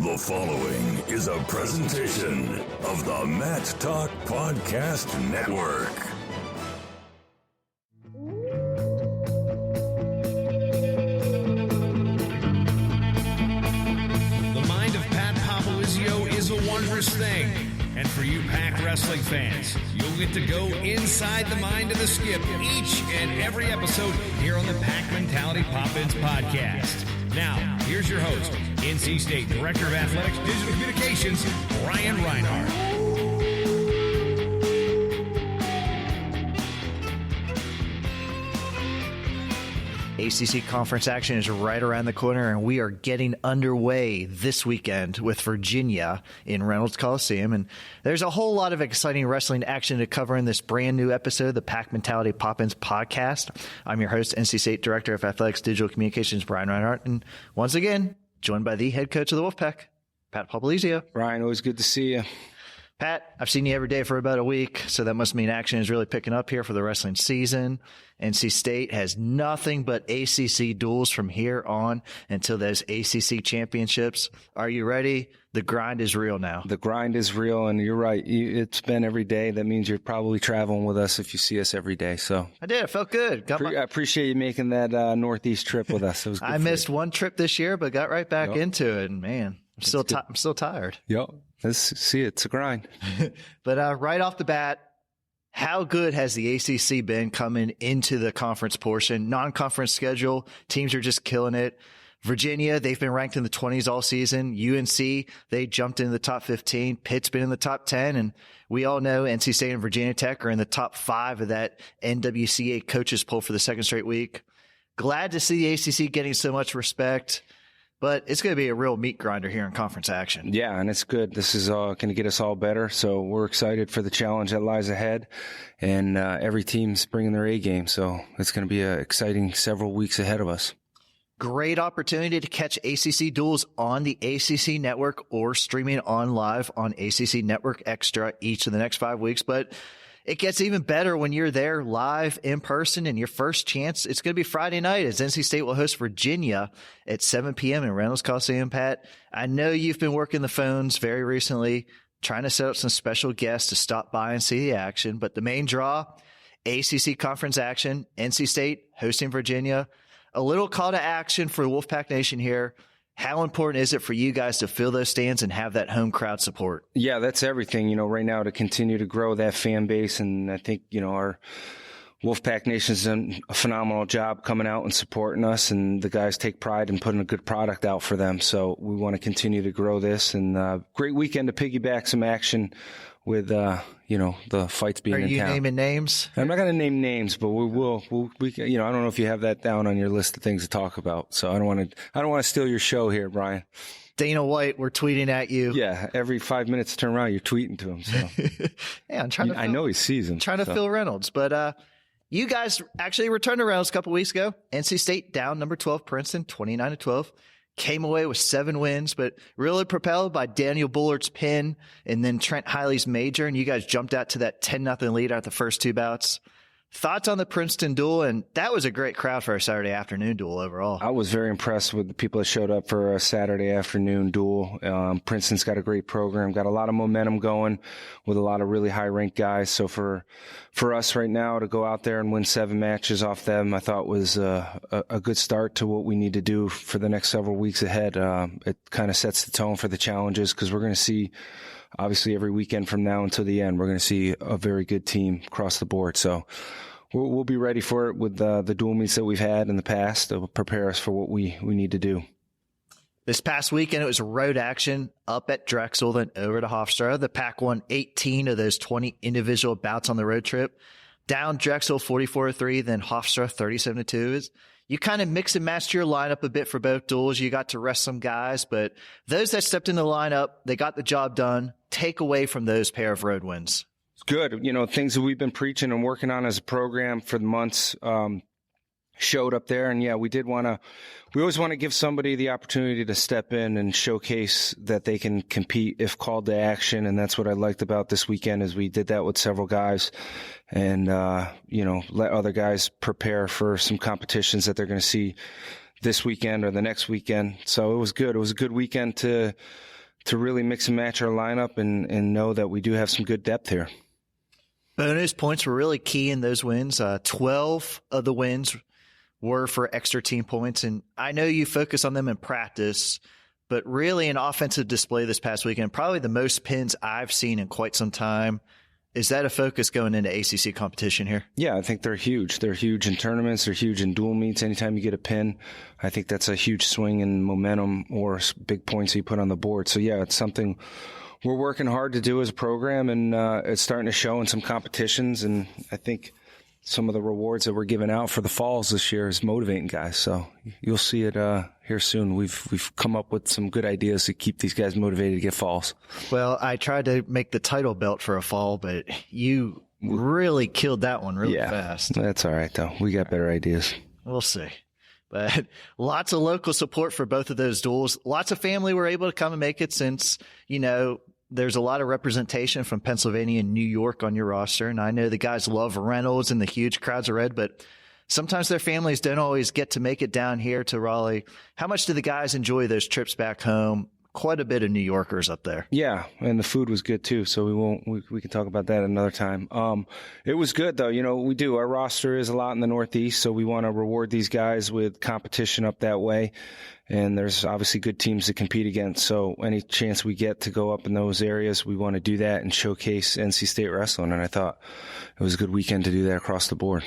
The following is a presentation of the Matt Talk Podcast Network. The mind of Pat Popolzio is a wondrous thing. And for you Pack wrestling fans, you'll get to go inside the mind of the Skip each and every episode here on the Pack Mentality Pop-Ins podcast. Now, here's your host, NC State Director of Athletics Digital Communications, Reinhardt. ACC conference action is right around the corner, and we are getting underway this weekend with Virginia in Reynolds Coliseum. And there's a whole lot of exciting wrestling action to cover in this brand new episode of the Pack Mentality Pop-Ins podcast. I'm your host, NC State Director of Athletics Digital Communications, Brian Reinhardt. And once again, joined by the head coach of the Wolfpack, Pat Popolzio. Brian, always good to see you. Pat, I've seen you every day for about a week, so that must mean action is really picking up here for the wrestling season. NC State has nothing but ACC duels from here on until those ACC championships. Are you ready? The grind is real now. The grind is real, and you're right. It's been every day. That means you're probably traveling with us if you see us every day. So I did. It felt good. I appreciate you making that Northeast trip with us. It was good. I missed one trip this year, but got right back into it, and man, I'm still tired. Yep. Let's see. It's a grind. But right off the bat, how good has the ACC been coming into the conference portion? Non-conference schedule, teams are just killing it. Virginia, they've been ranked in the 20s all season. UNC, they jumped into the top 15. Pitt's been in the top 10. And we all know NC State and Virginia Tech are in the top 5 of that NWCA coaches poll for the second straight week. Glad to see the ACC getting so much respect. But it's going to be a real meat grinder here in conference action. Yeah, and it's good. This is going to get us all better. So we're excited for the challenge that lies ahead. And every team's bringing their A game. So it's going to be an exciting several weeks ahead of us. Great opportunity to catch ACC duels on the ACC network or streaming on live on ACC Network Extra each of the next 5 weeks. But it gets even better when you're there live in person, and your first chance, it's going to be Friday night as NC State will host Virginia at 7 p.m. in Reynolds Coliseum. Pat, I know you've been working the phones very recently, trying to set up some special guests to stop by and see the action. But the main draw, ACC conference action, NC State hosting Virginia. A little call to action for Wolfpack Nation here. How important is it for you guys to fill those stands and have that home crowd support? Yeah, that's everything, right now to continue to grow that fan base. And I think, our Wolfpack Nation's done a phenomenal job coming out and supporting us, and the guys take pride in putting a good product out for them. So we want to continue to grow this, and great weekend to piggyback some action with, the fights being in town. Are you naming names? I'm not going to name names, but we will. I don't know if you have that down on your list of things to talk about. So I don't want to steal your show here, Brian. Dana White, we're tweeting at you. Yeah, every 5 minutes turn around, you're tweeting to him. So yeah, I'm trying to. I know he sees him. Trying to fill Reynolds, but you guys actually returned to Reynolds a couple weeks ago. NC State down number 12, Princeton, 29-12. Came away with 7 wins, but really propelled by Daniel Bullard's pin and then Trent Hiley's major, and you guys jumped out to that 10-0 lead out the first 2 bouts. Thoughts on the Princeton duel? And that was a great crowd for a Saturday afternoon duel overall. I was very impressed with the people that showed up for a Saturday afternoon duel. Princeton's got a great program, got a lot of momentum going with a lot of really high-ranked guys. So for us right now to go out there and win 7 matches off them, I thought was a good start to what we need to do for the next several weeks ahead. It kind of sets the tone for the challenges, because we're going to see, obviously, every weekend from now until the end, we're going to see a very good team across the board. So we'll be ready for it with the dual meets that we've had in the past to prepare us for what we need to do. This past weekend, it was road action up at Drexel, then over to Hofstra. The Pack won 18 of those 20 individual bouts on the road trip. Down Drexel 44-3, then Hofstra 37-2. You kind of mix and match your lineup a bit for both duels. You got to rest some guys, but those that stepped in the lineup, they got the job done. Take away from those pair of road wins. It's good. Things that we've been preaching and working on as a program for the months showed up there. And yeah, we always want to give somebody the opportunity to step in and showcase that they can compete if called to action. And that's what I liked about this weekend, is we did that with several guys and, let other guys prepare for some competitions that they're going to see this weekend or the next weekend. So it was good. It was a good weekend to really mix and match our lineup and know that we do have some good depth here. Bonus points were really key in those wins. 12 of the wins were for extra team points. And I know you focus on them in practice, but really an offensive display this past weekend, probably the most pins I've seen in quite some time. Is that a focus going into ACC competition here? Yeah, I think they're huge. They're huge in tournaments. They're huge in dual meets. Anytime you get a pin, I think that's a huge swing in momentum or big points you put on the board. So, yeah, it's something we're working hard to do as a program, and it's starting to show in some competitions. And I think some of the rewards that we're giving out for the falls this year is motivating guys. So you'll see it here soon. We've come up with some good ideas to keep these guys motivated to get falls. Well, I tried to make the title belt for a fall, but you really killed that one really fast. That's all right, though. We got better ideas. We'll see. But lots of local support for both of those duels. Lots of family were able to come and make it since, there's a lot of representation from Pennsylvania and New York on your roster. And I know the guys love Reynolds and the huge crowds of Red, but sometimes their families don't always get to make it down here to Raleigh. How much do the guys enjoy those trips back home? Quite a bit of New Yorkers up there. Yeah, and the food was good too, so we can talk about that another time. It was good though. We do. Our roster is a lot in the Northeast, so we want to reward these guys with competition up that way. And there's obviously good teams to compete against. So any chance we get to go up in those areas, we want to do that and showcase NC State wrestling. And I thought it was a good weekend to do that across the board.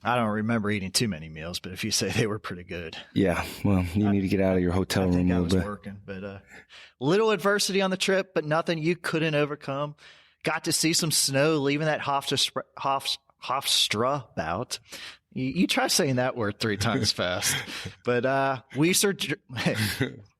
I don't remember eating too many meals, but if you say they were pretty good. Yeah, well, you need to get out of your hotel room a little bit. I was working, but little adversity on the trip, but nothing you couldn't overcome. Got to see some snow leaving that Hofstra bout. You try saying that word 3 times fast. But we searched.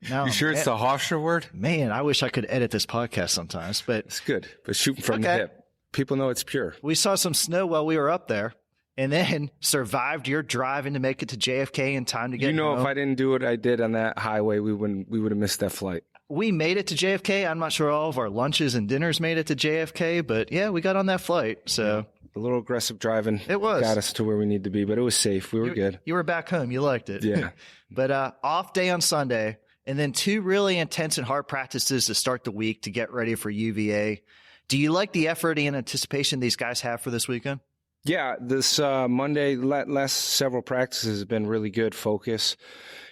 Now, you sure it's the Hofstra word? Man, I wish I could edit this podcast sometimes. But it's good. But shooting from the hip. People know it's pure. We saw some snow while we were up there. And then survived your driving to make it to JFK in time to get home. If I didn't do what I did on that highway, we would have missed that flight. We made it to JFK. I'm not sure all of our lunches and dinners made it to JFK, but yeah, we got on that flight. So a little aggressive driving. It was. Got us to where we need to be, but it was safe. We were good. You were back home. You liked it. Yeah. But off day on Sunday, and then 2 really intense and hard practices to start the week to get ready for UVA. Do you like the effort and anticipation these guys have for this weekend? Yeah, this Monday, last several practices have been really good focus.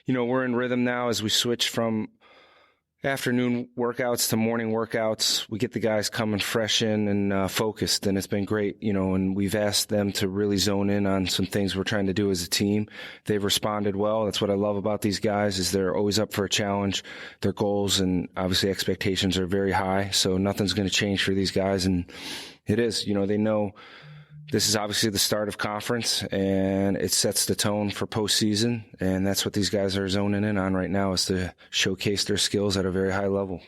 We're in rhythm now as we switch from afternoon workouts to morning workouts. We get the guys coming fresh in and focused, and it's been great, and we've asked them to really zone in on some things we're trying to do as a team. They've responded well. That's what I love about these guys is they're always up for a challenge. Their goals and obviously expectations are very high, so nothing's going to change for these guys, and it is. They know this is obviously the start of conference, and it sets the tone for postseason, and that's what these guys are zoning in on right now is to showcase their skills at a very high level.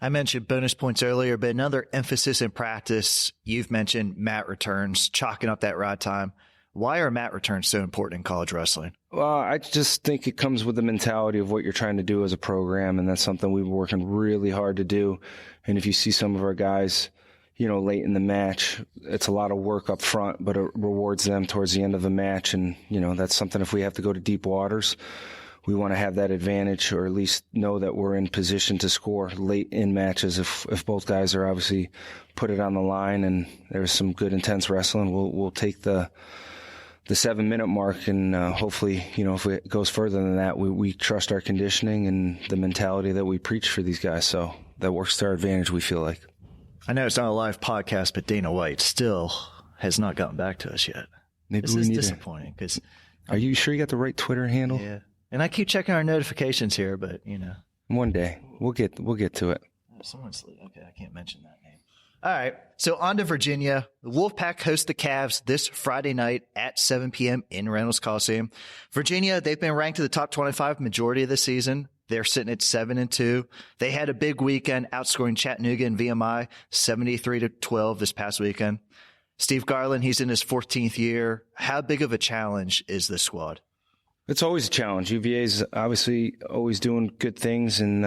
I mentioned bonus points earlier, but another emphasis in practice, you've mentioned mat returns, chalking up that ride time. Why are mat returns so important in college wrestling? Well, I just think it comes with the mentality of what you're trying to do as a program, and that's something we've been working really hard to do. And if you see some of our guys late in the match, it's a lot of work up front, but it rewards them towards the end of the match. And, that's something if we have to go to deep waters, we want to have that advantage or at least know that we're in position to score late in matches. If both guys are obviously put it on the line and there's some good intense wrestling, we'll take the 7-minute mark and hopefully, if it goes further than that, we trust our conditioning and the mentality that we preach for these guys. So that works to our advantage, we feel like. I know it's not a live podcast, but Dana White still has not gotten back to us yet. Maybe this is disappointing. Because are you sure you got the right Twitter handle? Yeah, and I keep checking our notifications here, but one day we'll get to it. Someone's okay. I can't mention that name. All right, so on to Virginia. The Wolfpack host the Cavs this Friday night at 7 p.m. in Reynolds Coliseum. Virginia, they've been ranked to the top 25 majority of the season. They're sitting at 7-2. They had a big weekend, outscoring Chattanooga and VMI 73-12 this past weekend. Steve Garland, he's in his 14th year. How big of a challenge is this squad? It's always a challenge. UVA is obviously always doing good things and,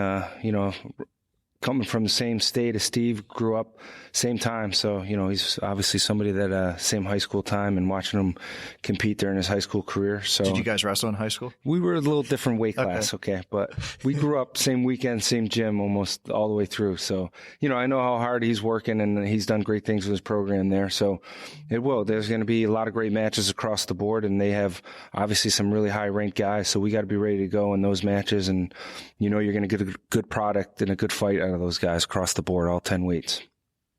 coming from the same state as Steve, grew up same time. So, he's obviously somebody that same high school time, and watching him compete during his high school career. So, did you guys wrestle in high school? We were a little different weight class, okay, but we grew up same weekend, same gym almost all the way through. So, I know how hard he's working, and he's done great things with his program there. So there's going to be a lot of great matches across the board, and they have obviously some really high ranked guys. So we got to be ready to go in those matches, and you're going to get a good product and a good fight out of those guys across the board, all 10 weights.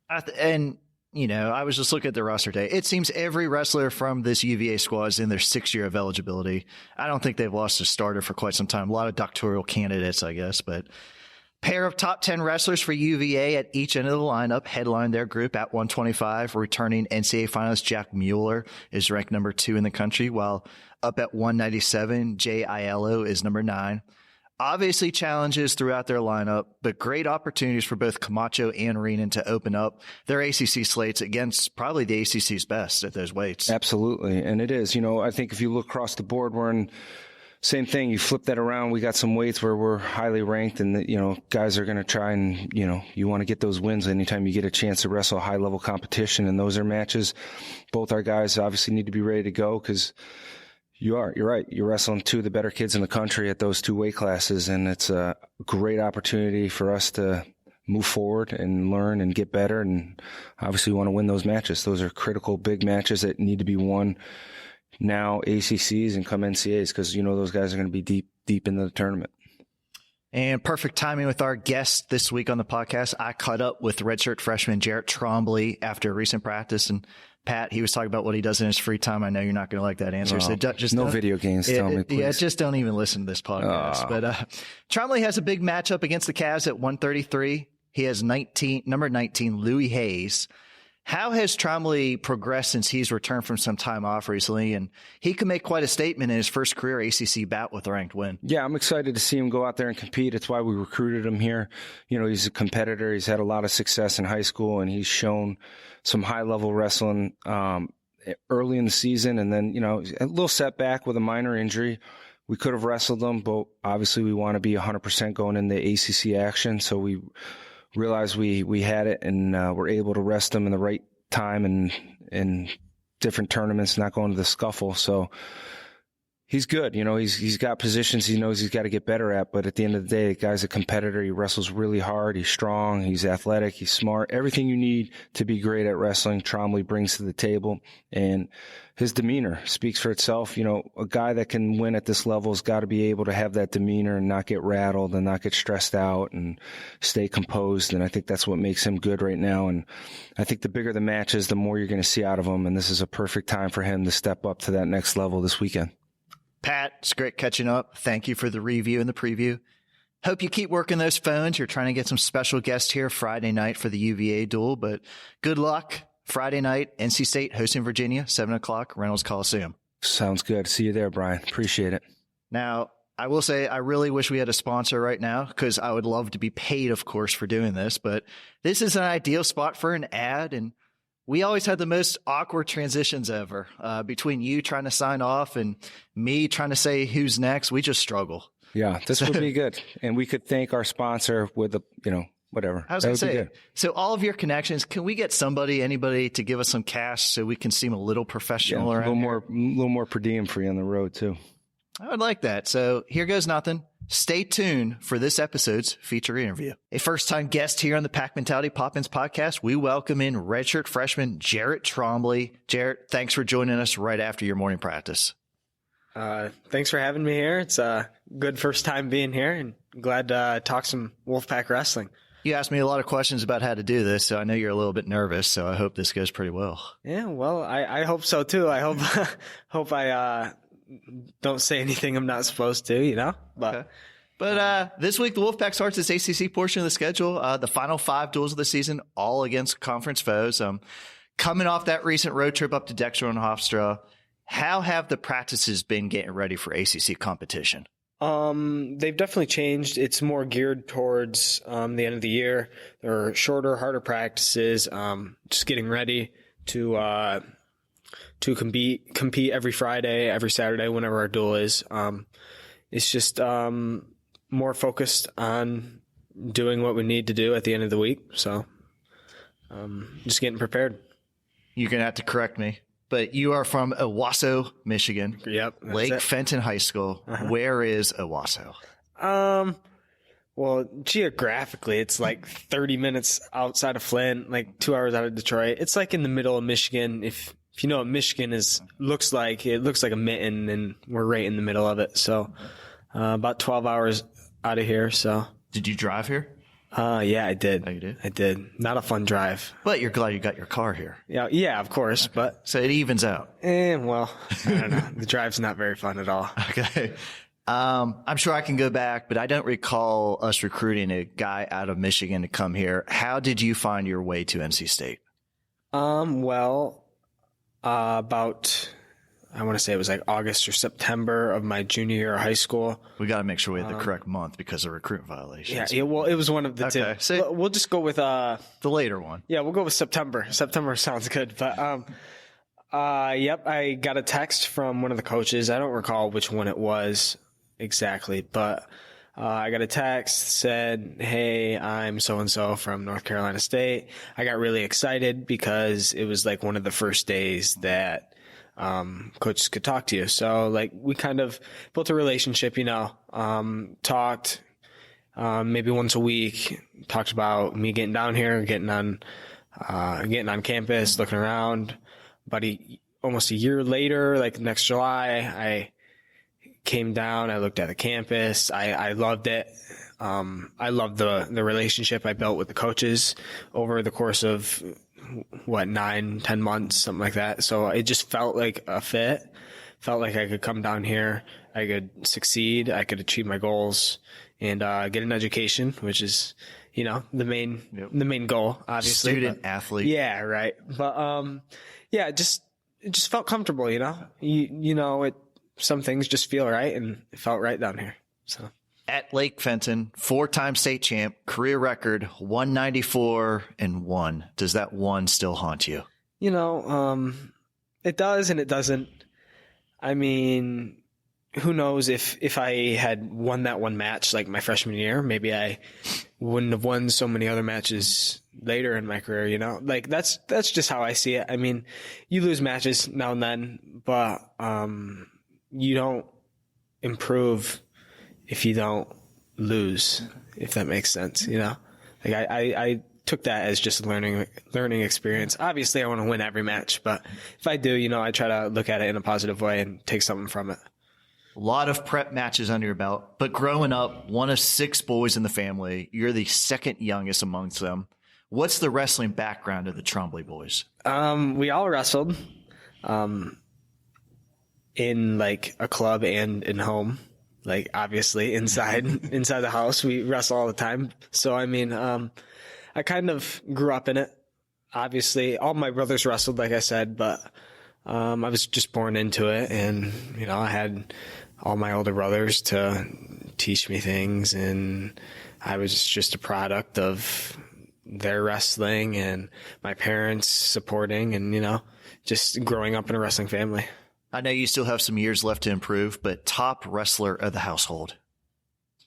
I was just looking at the roster today. It seems every wrestler from this UVA squad is in their 6th year of eligibility. I don't think they've lost a starter for quite some time. A lot of doctoral candidates, I guess, but pair of top 10 wrestlers for UVA at each end of the lineup headline their group at 125. Returning NCAA finalist Jack Mueller is ranked number 2 in the country, while up at 197, Jay Aiello is number 9. Obviously challenges throughout their lineup, but great opportunities for both Camacho and Reinhardt to open up their ACC slates against probably the ACC's best at those weights. Absolutely. And it is. I think if you look across the board, we're in same thing. You flip that around. We got some weights where we're highly ranked, and guys are going to try and, you want to get those wins anytime you get a chance to wrestle a high level competition. And those are matches. Both our guys obviously need to be ready to go, because you're right. You're wrestling 2 of the better kids in the country at those 2 weight classes, and it's a great opportunity for us to move forward and learn and get better. And obviously we want to win those matches. Those are critical, big matches that need to be won now, ACCs and come NCAAs, because those guys are going to be deep into the tournament. And perfect timing with our guest this week on the podcast. I caught up with redshirt freshman Jarrett Trombley after a recent practice, and Pat, he was talking about what he does in his free time. I know you're not going to like that answer. So just no video games. Tell me, please. Yeah, just don't even listen to this podcast. But Trombley has a big matchup against the Cavs at 133. He has number 19, Louis Hayes. How has Trombley progressed since he's returned from some time off recently? And he could make quite a statement in his first career ACC bout with a ranked win. Yeah, I'm excited to see him go out there and compete. It's why we recruited him here. He's a competitor. He's had a lot of success in high school, and he's shown some high-level wrestling early in the season. And then, a little setback with a minor injury. We could have wrestled him, but obviously we want to be 100% going into ACC action. So we realized we had it, and we're able to rest him in the right time and in different tournaments, not going to the scuffle. So he's good. He's got positions he knows he's got to get better at, but at the end of the day, the guy's a competitor. He wrestles really hard. He's strong. He's athletic. He's smart. Everything you need to be great at wrestling, Trombley brings to the table, and his demeanor speaks for itself. A guy that can win at this level has got to be able to have that demeanor and not get rattled and not get stressed out and stay composed. And I think that's what makes him good right now. And I think the bigger the matches, the more you're going to see out of him. And this is a perfect time for him to step up to that next level this weekend. Pat, it's great catching up. Thank you for the review and the preview. Hope you keep working those phones. You're trying to get some special guests here Friday night for the UVA duel, but good luck. Friday night, NC State hosting Virginia, 7 o'clock, Reynolds Coliseum. Sounds good. See you there, Brian. Appreciate it. Now, I will say I really wish we had a sponsor right now, because I would love to be paid, of course, for doing this, but this is an ideal spot for an ad, and we always had the most awkward transitions ever. Between you trying to sign off and me trying to say who's next, we just struggle. Yeah, this would be good. And we could thank our sponsor with whatever. I was going to say, so all of your connections, can we get anybody to give us some cash so we can seem a little professional around here? A little more per diem for you on the road too. I would like that. So here goes nothing. Stay tuned for this episode's feature interview. A first-time guest here on the Pack Mentality Pop-Ins podcast, we welcome in redshirt freshman Jarrett Trombley. Jarrett, thanks for joining us right after your morning practice. Thanks for having me here. It's a good first time being here, and glad to talk some Wolfpack wrestling. You asked me a lot of questions about how to do this, so I know you're a little bit nervous, so I hope this goes pretty well. Yeah, well, I hope so too. I hope I don't say anything I'm not supposed to, But okay. But this week, the Wolfpack starts its ACC portion of the schedule. The final 5 duels of the season, all against conference foes. Coming off that recent road trip up to Dexter and Hofstra, how have the practices been getting ready for ACC competition? They've definitely changed. It's more geared towards the end of the year. There are shorter, harder practices. Just getting ready to compete every Friday, every Saturday, whenever our duel is. It's just more focused on doing what we need to do at the end of the week. So just getting prepared. You're going to have to correct me, but you are from Owasso, Michigan. Yep. Lake Fenton High School. Uh-huh. Where is Owasso? Well, geographically, it's like 30 minutes outside of Flint, like 2 hours out of Detroit. It's like in the middle of Michigan. If you know what Michigan looks like a mitten, and we're right in the middle of it. So about 12 hours out of here. So did you drive here? Yeah, I did. Oh, you did? I did. Not a fun drive. But you're glad you got your car here. Yeah, of course. Okay. But so it evens out. Well, I don't know. The drive's not very fun at all. Okay. I'm sure I can go back, but I don't recall us recruiting a guy out of Michigan to come here. How did you find your way to NC State? About, I want to say it was like August or September of my junior year of high school. We got to make sure we have the correct month because of recruitment violations. Yeah, well, it was one of the two. So we'll just go with the later one. Yeah, we'll go with September. September sounds good. But yep, I got a text from one of the coaches. I don't recall which one it was exactly, but I got a text, said, "Hey, I'm so-and-so from North Carolina State." I got really excited because it was like one of the first days that coaches could talk to you. So like we kind of built a relationship, talked maybe once a week, talked about me getting down here, getting on campus, looking around. About almost a year later, like next July, I came down, I looked at the campus. I loved it. I loved the relationship I built with the coaches over the course of 9-10 months, something like that. So it just felt like a fit. Felt like I could come down here, I could succeed, I could achieve my goals, and get an education, which is, the main goal, obviously. Student athlete. Yeah, right. But yeah, it just felt comfortable, some things just feel right, and it felt right down here. So at Lake Fenton, 4-time state champ, career record 194-1. Does that one still haunt you? It does and it doesn't. I mean, who knows if I had won that one match like my freshman year, maybe I wouldn't have won so many other matches later in my career, Like that's just how I see it. I mean, you lose matches now and then, but you don't improve if you don't lose, if that makes sense, Like I took that as just a learning experience. Obviously I want to win every match, but if I do, I try to look at it in a positive way and take something from it. A lot of prep matches under your belt, but growing up, one of 6 boys in the family, you're the second youngest amongst them. What's the wrestling background of the Trombley boys? We all wrestled. In like a club and in home, like obviously inside the house, we wrestle all the time. So, I mean, I kind of grew up in it. Obviously all my brothers wrestled, like I said, but, I was just born into it, and, I had all my older brothers to teach me things, and I was just a product of their wrestling and my parents supporting and, just growing up in a wrestling family. I know you still have some years left to improve, but top wrestler of the household?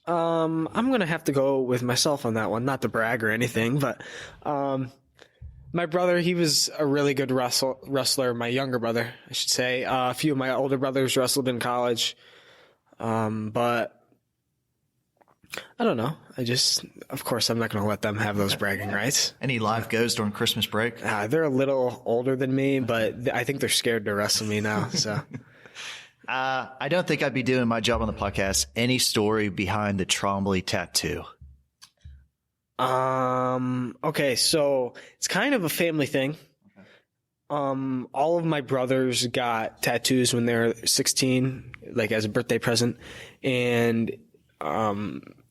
I'm going to have to go with myself on that one. Not to brag or anything, but my brother, he was a really good wrestler. My younger brother, I should say. A few of my older brothers wrestled in college, but I don't know. Of course, I'm not going to let them have those bragging rights. Any live goes during Christmas break? They're a little older than me, but I think they're scared to wrestle me now. So, I don't think I'd be doing my job on the podcast. Any story behind the Trombley tattoo? Okay, so it's kind of a family thing. All of my brothers got tattoos when they were 16, like as a birthday present, and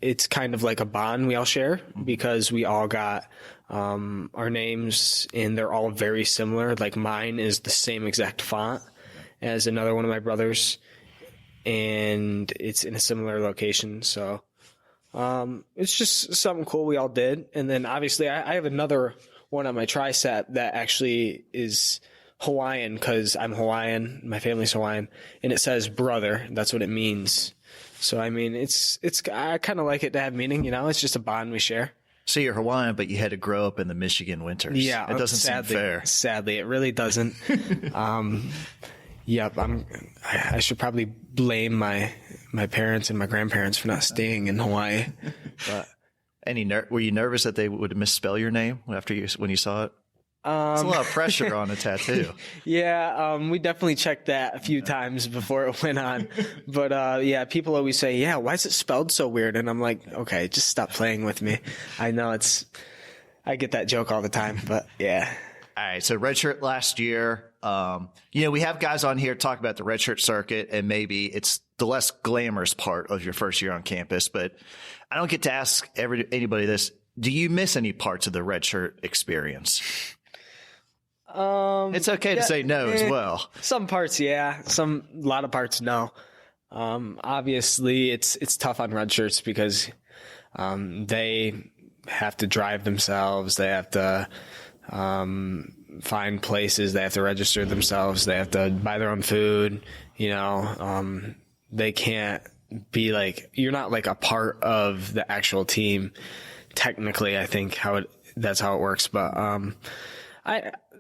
it's kind of like a bond we all share because we all got our names, and they're all very similar. Like mine is the same exact font as another one of my brothers, and it's in a similar location. So it's just something cool we all did. And then obviously I have another one on my tricep that actually is Hawaiian because I'm Hawaiian, my family's Hawaiian, and it says brother. That's what it means. So, I mean, I kind of like it to have meaning, it's just a bond we share. So you're Hawaiian, but you had to grow up in the Michigan winters. Yeah. It doesn't seem fair. Sadly, it really doesn't. Yep. I should probably blame my parents and my grandparents for not staying in Hawaii. But were you nervous that they would misspell your name when you saw it? It's a lot of pressure on a tattoo. Yeah, we definitely checked that a few times before it went on. But yeah, people always say, "Yeah, why is it spelled so weird?" And I'm like, "Okay, just stop playing with me." I know I get that joke all the time, but yeah. All right, so redshirt last year. We have guys on here talk about the redshirt circuit, and maybe it's the less glamorous part of your first year on campus. But I don't get to ask anybody this. Do you miss any parts of the redshirt experience? It's okay to say no as well. Some parts, yeah. A lot of parts, no. Obviously, it's tough on red shirts because they have to drive themselves. They have to find places. They have to register themselves. They have to buy their own food. They can't be like, you're not like a part of the actual team. Technically, I think that's how it works. But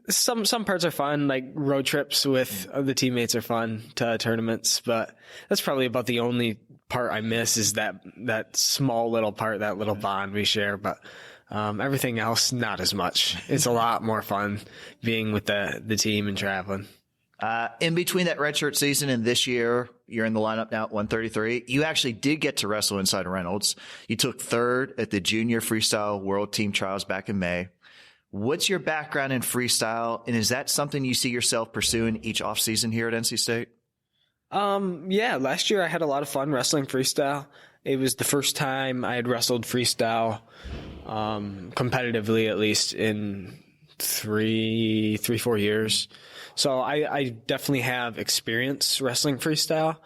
some parts are fun, like road trips with the teammates are fun to tournaments, but that's probably about the only part I miss is that small little part, that little bond we share. But everything else, not as much. It's a lot more fun being with the team and traveling. In between that redshirt season and this year, you're in the lineup now at 133. You actually did get to wrestle inside Reynolds. You took third at the Junior Freestyle World Team Trials back in May. What's your background in freestyle, and is that something you see yourself pursuing each offseason here at NC State? Yeah, last year I had a lot of fun wrestling freestyle. It was the first time I had wrestled freestyle competitively, at least in 4 years. So I definitely have experience wrestling freestyle.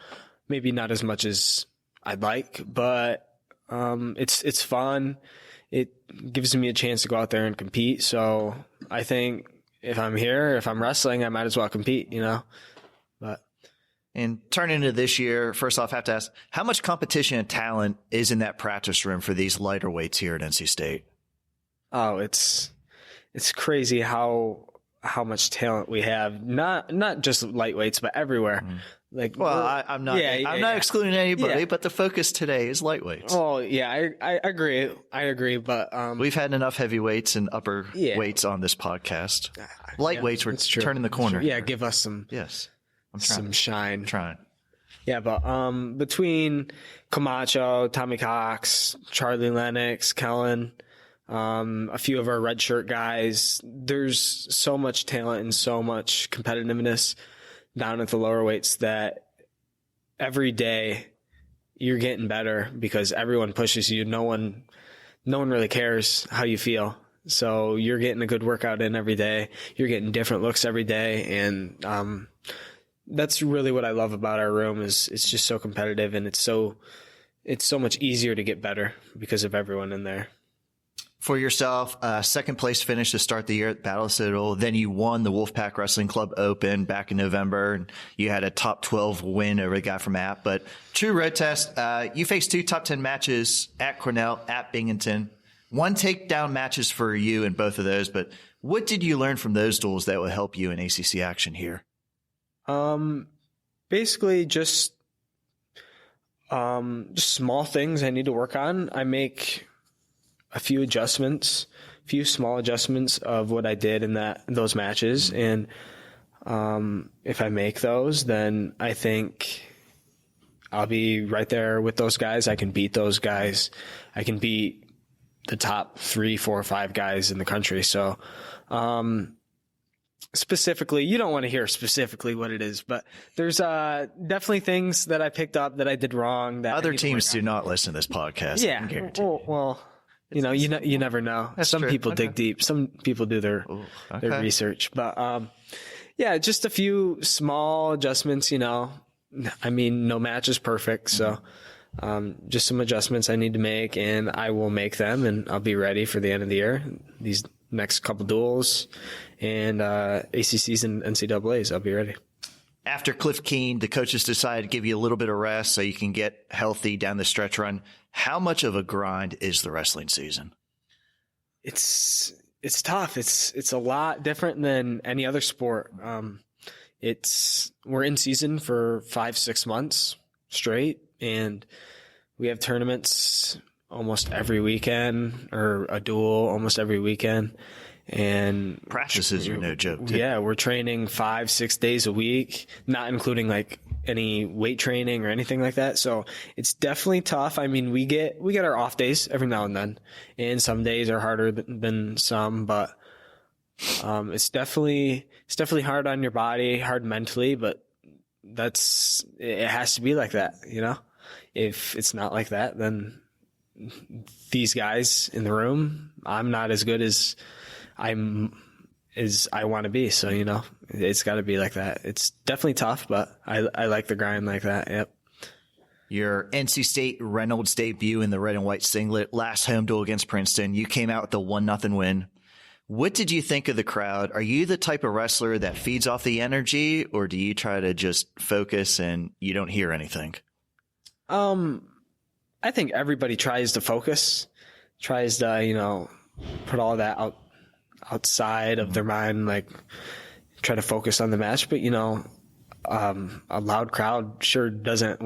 Maybe not as much as I'd like, but it's fun. It gives me a chance to go out there and compete. So I think if I'm wrestling, I might as well compete, But and turning into this year, first off, I have to ask, how much competition and talent is in that practice room for these lighter weights here at NC State? Oh, it's crazy how much talent we have. Not just lightweights, but everywhere. Mm. I'm not excluding anybody, but the focus today is lightweights. Oh yeah, I agree. But we've had enough heavyweights and upper weights on this podcast. Lightweights, we're turning the corner. Yeah, give us some shine. I'm trying. Yeah, but between Camacho, Tommy Cox, Charlie Lennox, Kellen, a few of our redshirt guys, there's so much talent and so much competitiveness down at the lower weights that every day you're getting better because everyone pushes you. No one really cares how you feel. So you're getting a good workout in every day. You're getting different looks every day. And, that's really what I love about our room is it's just so competitive and it's so much easier to get better because of everyone in there. For yourself, second place finish to start the year at Battle of Citadel. Then you won the Wolfpack Wrestling Club Open back in November, and you had a top 12 win over the guy from App. But true road test, you faced 2 top 10 matches at Cornell, at Binghamton. 1 takedown matches for you in both of those. But what did you learn from those duels that will help you in ACC action here? Basically just small things I need to work on. I make a few small adjustments of what I did in those matches. And, if I make those, then I think I'll be right there with those guys. I can beat those guys. I can beat the top 3, 4, 5 guys in the country. So, specifically, you don't want to hear specifically what it is, but there's definitely things that I picked up that I did wrong. That other teams do not listen to this podcast. Yeah, I guarantee. Well, you never know. That's some true. people dig deep. Some people do their research, but yeah, just a few small adjustments. I mean, no match is perfect, so just some adjustments I need to make, and I will make them, and I'll be ready for the end of the year. These next couple duels and ACCs and NCAAs, I'll be ready. after Cliff Keen, the coaches decided to give you a little bit of rest so you can get healthy down the stretch run. How much of a grind is the wrestling season? It's tough. It's a lot different than any other sport. We're in season for 5-6 months straight, and we have tournaments almost every weekend, or a duel almost every weekend. And practices are no joke, too. Yeah, we're training 5-6 days a week, not including like any weight training or anything like that. So it's definitely tough. I mean, we get our off days every now and then, and some days are harder than some, but it's definitely hard on your body, hard mentally, but it has to be like that, you know? If it's not like that, then these guys in the room, I'm not as good as I want to be. So, you know, it's got to be like that. It's definitely tough, but I like the grind like that. Yep. Your NC State Reynolds debut in the red and white singlet, last home duel against Princeton, you came out with a 1-0 win. What did you think of the crowd? Are you the type of wrestler that feeds off the energy, or do you try to just focus and you don't hear anything? I think everybody tries to focus, tries to, you know, put all that outside of their mind, like try to focus on the match. But, you know, a loud crowd sure doesn't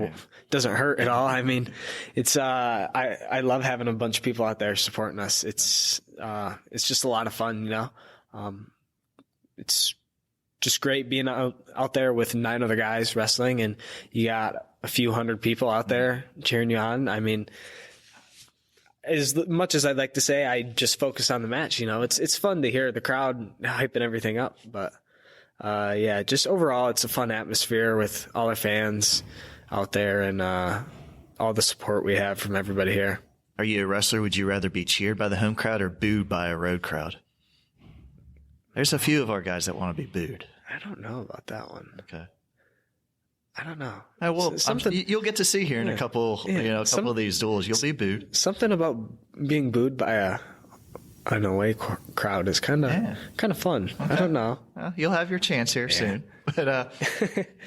hurt at all. I mean, it's, I love having a bunch of people out there supporting us. It's just a lot of fun, you know. It's just great being out there with 9 other guys wrestling, and you got a few hundred people out there cheering you on. I mean, as much as I'd like to say I just focus on the match, you know, it's fun to hear the crowd hyping everything up. But yeah, just overall, it's a fun atmosphere with all our fans out there, and all the support we have from everybody here. Are you a wrestler? Would you rather be cheered by the home crowd or booed by a road crowd? There's a few of our guys that want to be booed. I don't know about that one. Okay. I don't know. Well, you'll get to see here in a couple, a couple of these duels. You'll be booed. Something about being booed by an away crowd is kind of fun. Okay. I don't know. Well, you'll have your chance here soon. But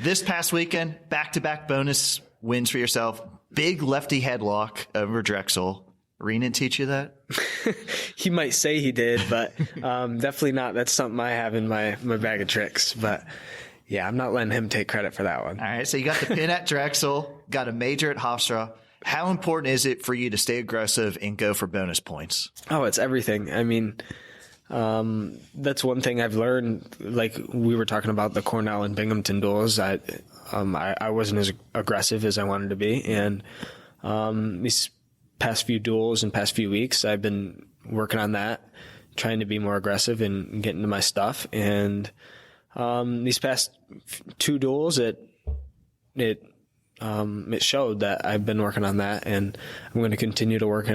this past weekend, back-to-back bonus wins for yourself. Big lefty headlock over Drexel. Reinhardt teach you that? He might say he did, but definitely not. That's something I have in my bag of tricks. But yeah, I'm not letting him take credit for that one. All right, so you got the pin at Drexel, got a major at Hofstra. How important is it for you to stay aggressive and go for bonus points? Oh, it's everything. I mean, that's one thing I've learned. Like we were talking about the Cornell and Binghamton duels. I wasn't as aggressive as I wanted to be, and these past few duels and past few weeks, I've been working on that, trying to be more aggressive and get into my stuff. And these past 2 duels, it showed that I've been working on that, and I'm going to continue to work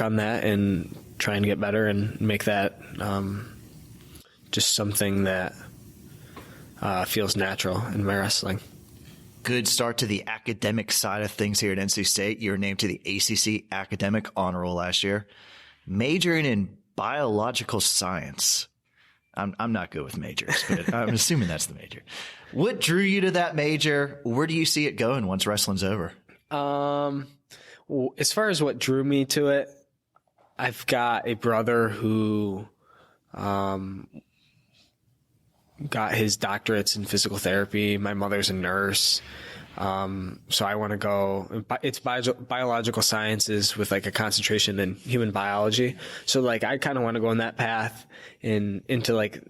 on that and try and get better and make that just something that feels natural in my wrestling. Good start to the academic side of things here at NC State. You were named to the ACC Academic Honor Roll last year, majoring in biological science. I'm not good with majors, but I'm assuming that's the major. What drew you to that major? Where do you see it going once wrestling's over? As far as what drew me to it, I've got a brother who got his doctorates in physical therapy. My mother's a nurse. So I want to go, it's biological sciences with like a concentration in human biology. So like, I kind of want to go in that path into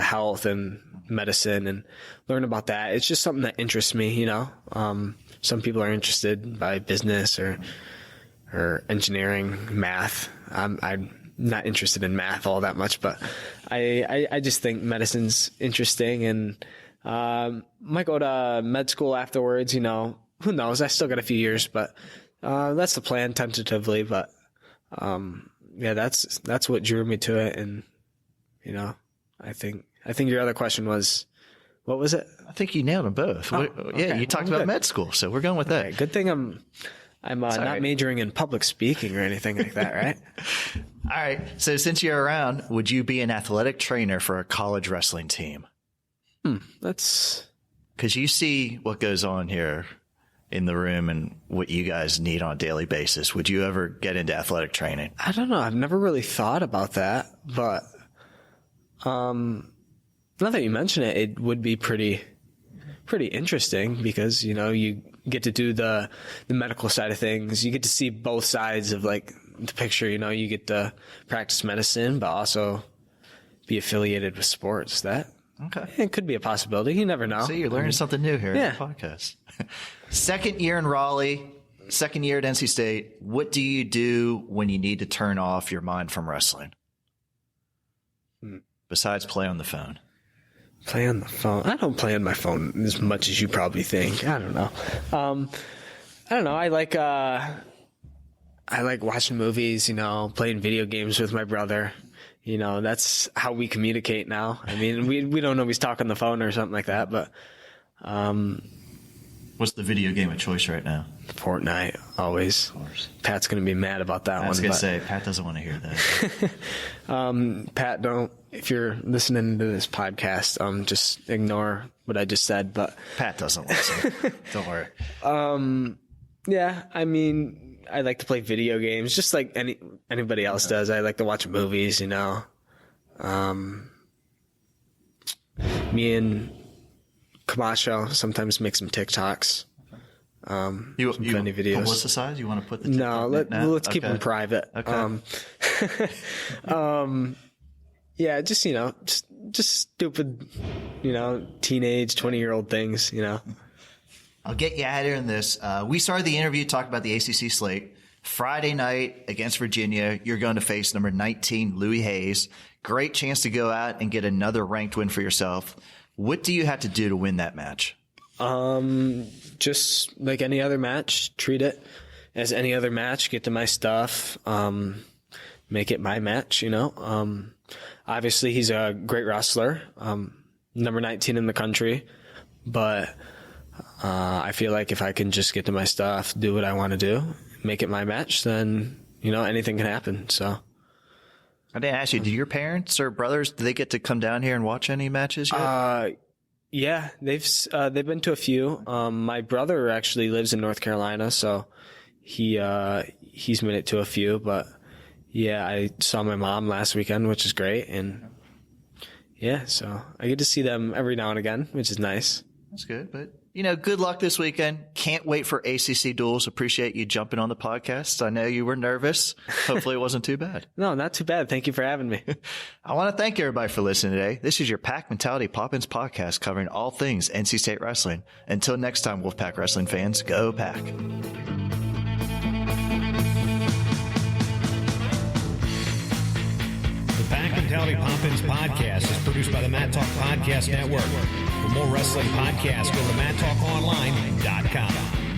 health and medicine and learn about that. It's just something that interests me, you know? Some people are interested by business or engineering, math. I'm not interested in math all that much, but I just think medicine's interesting, and might go to med school afterwards, you know. Who knows? I still got a few years, but that's the plan tentatively. But yeah, that's what drew me to it, and you know, I think your other question was, what was it? I think you nailed them both. Oh, yeah, okay. You talked about med school, so we're going with that. Okay, good thing I'm not majoring in public speaking or anything like that, right? All right. So since you're around, would you be an athletic trainer for a college wrestling team? That's because you see what goes on here in the room and what you guys need on a daily basis. Would you ever get into athletic training? I don't know. I've never really thought about that, but now that you mention it, it would be pretty interesting because, you know, you get to do the medical side of things. You get to see both sides of like the picture, you know, you get to practice medicine, but also be affiliated with sports. That it could be a possibility. You never know. See, you're learning something new here in the podcast. Second year in Raleigh, second year at NC State. What do you do when you need to turn off your mind from wrestling? Besides play on the phone. Play on the phone. I don't play on my phone as much as you probably think. I don't know. I like watching movies, you know, playing video games with my brother. You know, that's how we communicate now. I mean, we don't always talk on the phone or something like that, but what's the video game of choice right now? Fortnite, always. Of course. Pat's going to be mad about that one. I was going to say, Pat doesn't want to hear that. Pat, if you're listening to this podcast, just ignore what I just said. But Pat doesn't listen. Don't worry. Yeah, I mean, I like to play video games just like anybody else does. I like to watch movies, you know. Me and Camacho sometimes make some TikToks. Some funny videos. Publicize? You want to put the No, let's keep them private. Okay. Yeah, just, you know, just stupid, you know, teenage 20-year-old things, you know. I'll get you out of here in this. We started the interview talking about the ACC slate. Friday night against Virginia, you're going to face number 19, Louis Hayes. Great chance to go out and get another ranked win for yourself. What do you have to do to win that match? Just like any other match, treat it as any other match, get to my stuff, make it my match, you know. Obviously he's a great wrestler, number 19 in the country, but I feel like if I can just get to my stuff, do what I want to do, make it my match, then, you know, anything can happen. So I didn't ask you, do your parents or brothers, do they get to come down here and watch any matches yet? Yeah, they've been to a few. My brother actually lives in North Carolina, so he's made it to a few. But yeah, I saw my mom last weekend, which is great, and yeah, so I get to see them every now and again, which is nice. That's good, but you know, good luck this weekend. Can't wait for ACC duels. Appreciate you jumping on the podcast. I know you were nervous. Hopefully it wasn't too bad. No, not too bad. Thank you for having me. I want to thank everybody for listening today. This is your Pack Mentality Poppins podcast covering all things NC State wrestling. Until next time, Wolfpack wrestling fans, go Pack. The Pack Mentality Poppins podcast is produced by the Matt Talk Podcast Network. For more wrestling podcasts, go to MattTalkOnline.com.